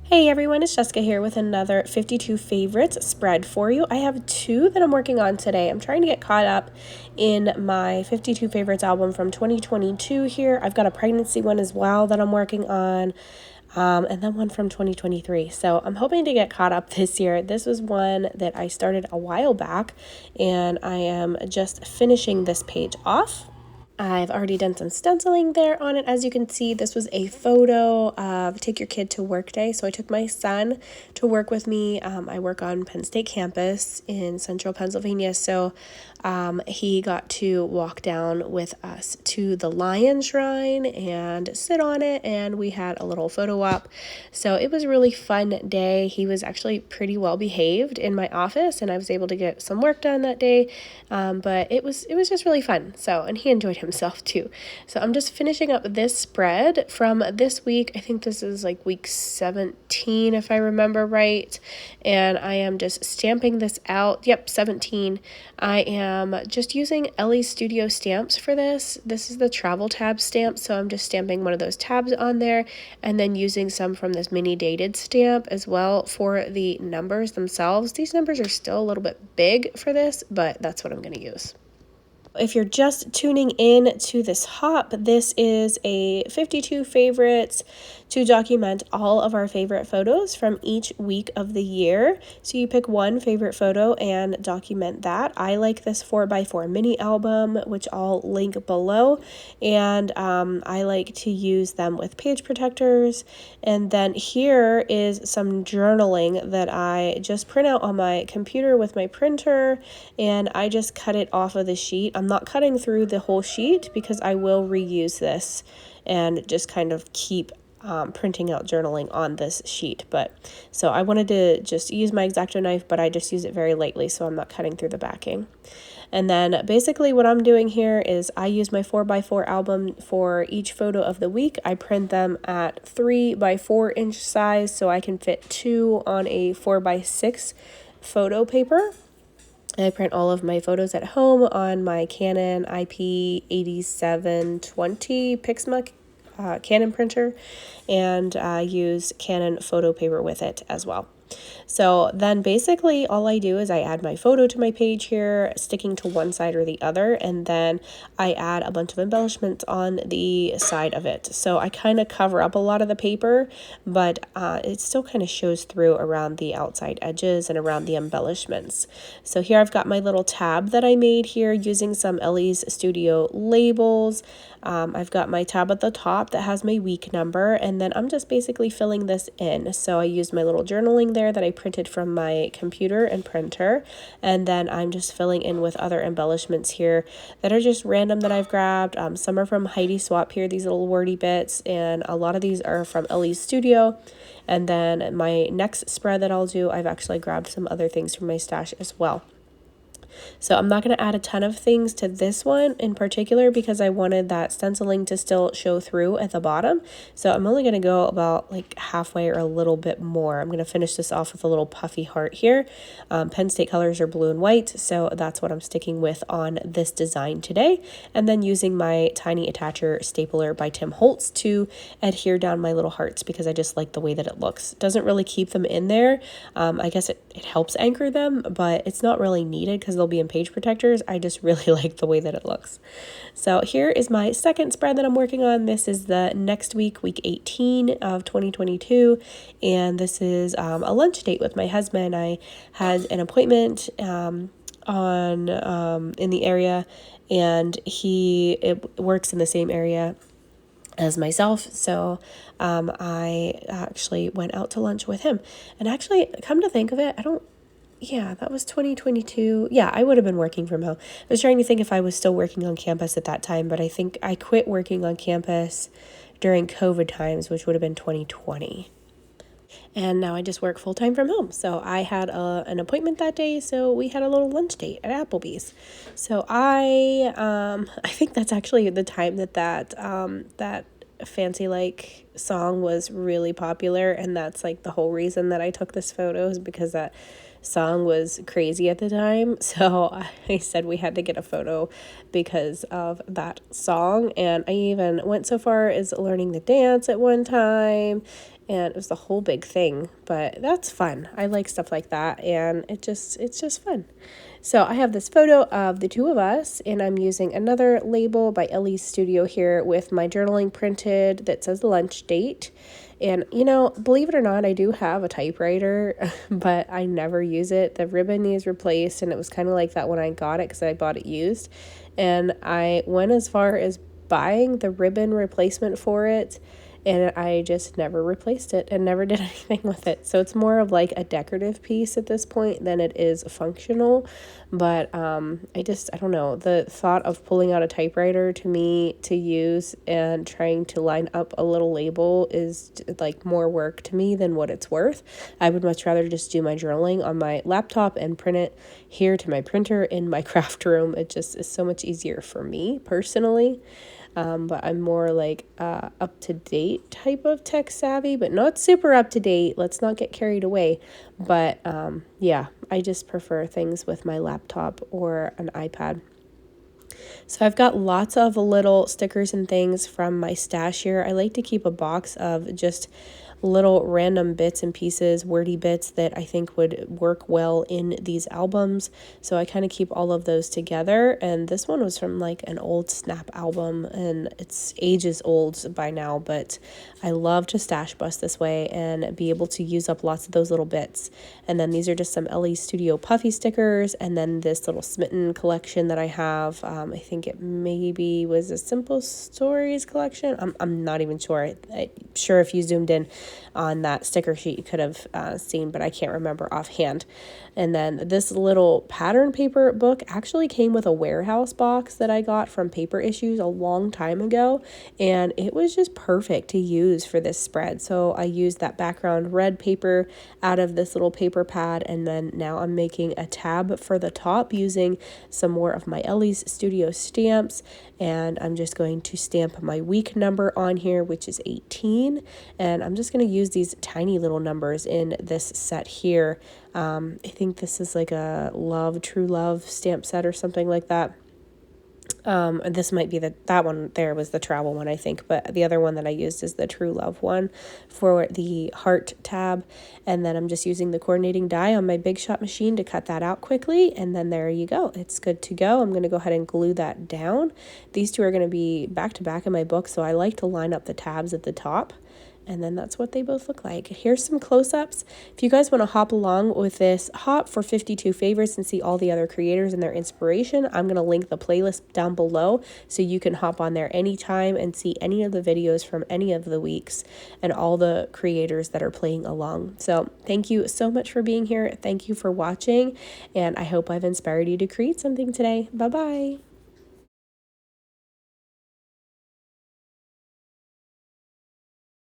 Hey everyone, it's Jessica here with another 52 favorites spread for you. I have two that I'm working on today. I'm trying to get caught up in my 52 favorites album from 2022 here. I've got a pregnancy one as well that I'm working on, and then one from 2023. So I'm hoping to get caught up this year. This was one that I started a while back, and I am just finishing this page off. I've already done some stenciling there on it. As you can see, this was a photo of Take Your Kid to Work Day. So I took my son to work with me. I work on Penn State campus in central Pennsylvania. So he got to walk down with us to the Lion Shrine and sit on it. And we had a little photo op. So it was a really fun day. He was actually pretty well behaved in my office, and I was able to get some work done that day. But it was just really fun. So, and he enjoyed himself too. So I'm just finishing up this spread from this week. I think this is like week 17, if I remember right. And I am just stamping this out. Yep, 17. I am just using Elle Studio stamps for this. This is the travel tab stamp. So I'm just stamping one of those tabs on there and then using some from this mini dated stamp as well for the numbers themselves. These numbers are still a little bit big for this, but that's what I'm going to use. If you're just tuning in to this hop, this is a 52 favorites to document all of our favorite photos from each week of the year. So you pick one favorite photo and document that. I like this 4x4 mini album, which I'll link below. And I like to use them with page protectors. And then here is some journaling that I just print out on my computer with my printer, and I just cut it off of the sheet. I'm not cutting through the whole sheet because I will reuse this and just kind of keep printing out journaling on this sheet. But so I wanted to just use my X-Acto knife, but I just use it very lightly so I'm not cutting through the backing. And then basically what I'm doing here is I use my 4x4 album for each photo of the week. I print them at 3x4 inch size so I can fit two on a 4x6 photo paper. I print all of my photos at home on my Canon IP8720 Pixma Canon printer, and I use Canon photo paper with it as well. So then basically all I do is I add my photo to my page here, sticking to one side or the other, and then I add a bunch of embellishments on the side of it. So I kind of cover up a lot of the paper, but it still kind of shows through around the outside edges and around the embellishments. So here I've got my little tab that I made here using some Elle's Studio labels. I've got my tab at the top that has my week number, and then I'm just basically filling this in. So I used my little journaling there that I printed from my computer and printer, and then I'm just filling in with other embellishments here that are just random that I've grabbed. Some are from Heidi Swap here, these little wordy bits, and a lot of these are from Elle's Studio. And then my next spread that I'll do, I've actually grabbed some other things from my stash as well. So I'm not going to add a ton of things to this one in particular because I wanted that stenciling to still show through at the bottom. So I'm only going to go about like halfway or a little bit more. I'm going to finish this off with a little puffy heart here. Penn State colors are blue and white, so that's what I'm sticking with on this design today. And then using my tiny attacher stapler by Tim Holtz to adhere down my little hearts because I just like the way that it looks. It doesn't really keep them in there. I guess it helps anchor them, but it's not really needed because they'll be in page protectors. I just really like the way that it looks. So here is my second spread that I'm working on. This is the next week, week 18 of 2022, and this is a lunch date with my husband. I had an appointment in the area, and it works in the same area as myself, so I actually went out to lunch with him. And actually, come to think of it, yeah, that was 2022. Yeah, I would have been working from home. I was trying to think if I was still working on campus at that time, but I think I quit working on campus during COVID times, which would have been 2020. And now I just work full-time from home. So I had an appointment that day, so we had a little lunch date at Applebee's. So I think that's actually the time that Fancy Like song was really popular, and that's like the whole reason that I took this photo is because that song was crazy at the time. So I said we had to get a photo because of that song, and I even went so far as learning the dance at one time. and it was the whole big thing, but that's fun. I like stuff like that, and it's just fun. So I have this photo of the two of us, and I'm using another label by Elle's Studio here with my journaling printed that says the lunch date. And, believe it or not, I do have a typewriter, but I never use it. The ribbon needs replaced, and it was kind of like that when I got it because I bought it used. And I went as far as buying the ribbon replacement for it, and I just never replaced it and never did anything with it. So it's more of like a decorative piece at this point than it is functional. But I don't know, the thought of pulling out a typewriter to me to use and trying to line up a little label is like more work to me than what it's worth. I would much rather just do my journaling on my laptop and print it here to my printer in my craft room. It just is so much easier for me personally. But I'm more like up-to-date type of tech savvy, but not super up-to-date. Let's not get carried away. But yeah, I just prefer things with my laptop or an iPad. So I've got lots of little stickers and things from my stash here. I like to keep a box of just little random bits and pieces, wordy bits that I think would work well in these albums. So I kind of keep all of those together. And this one was from like an old Snap album, and it's ages old by now, but I love to stash bust this way and be able to use up lots of those little bits. And then these are just some Elle's Studio puffy stickers, and then this little Smitten collection that I have. I think it maybe was a Simple Stories collection. I'm not even sure. I'm sure if you zoomed in on that sticker sheet you could have seen, but I can't remember offhand. And then this little pattern paper book actually came with a warehouse box that I got from Paper Issues a long time ago, and it was just perfect to use for this spread. So I used that background red paper out of this little paper pad, and then now I'm making a tab for the top using some more of my Elle's Studio stamps, and I'm just going to stamp my week number on here, which is 18, and I'm just going to use these tiny little numbers in this set here. I think this is like a True Love stamp set or something like that. And this might be that one there was the travel one, I think, but the other one that I used is the True Love one for the heart tab. And then I'm just using the coordinating die on my Big Shot machine to cut that out quickly. And then there you go. It's good to go. I'm going to go ahead and glue that down. These two are going to be back to back in my book, so I like to line up the tabs at the top. And then that's what they both look like. Here's some close-ups. If you guys want to hop along with this hop for 52 favorites and see all the other creators and their inspiration, I'm going to link the playlist down below so you can hop on there anytime and see any of the videos from any of the weeks and all the creators that are playing along. So thank you so much for being here. Thank you for watching, and I hope I've inspired you to create something today. Bye-bye.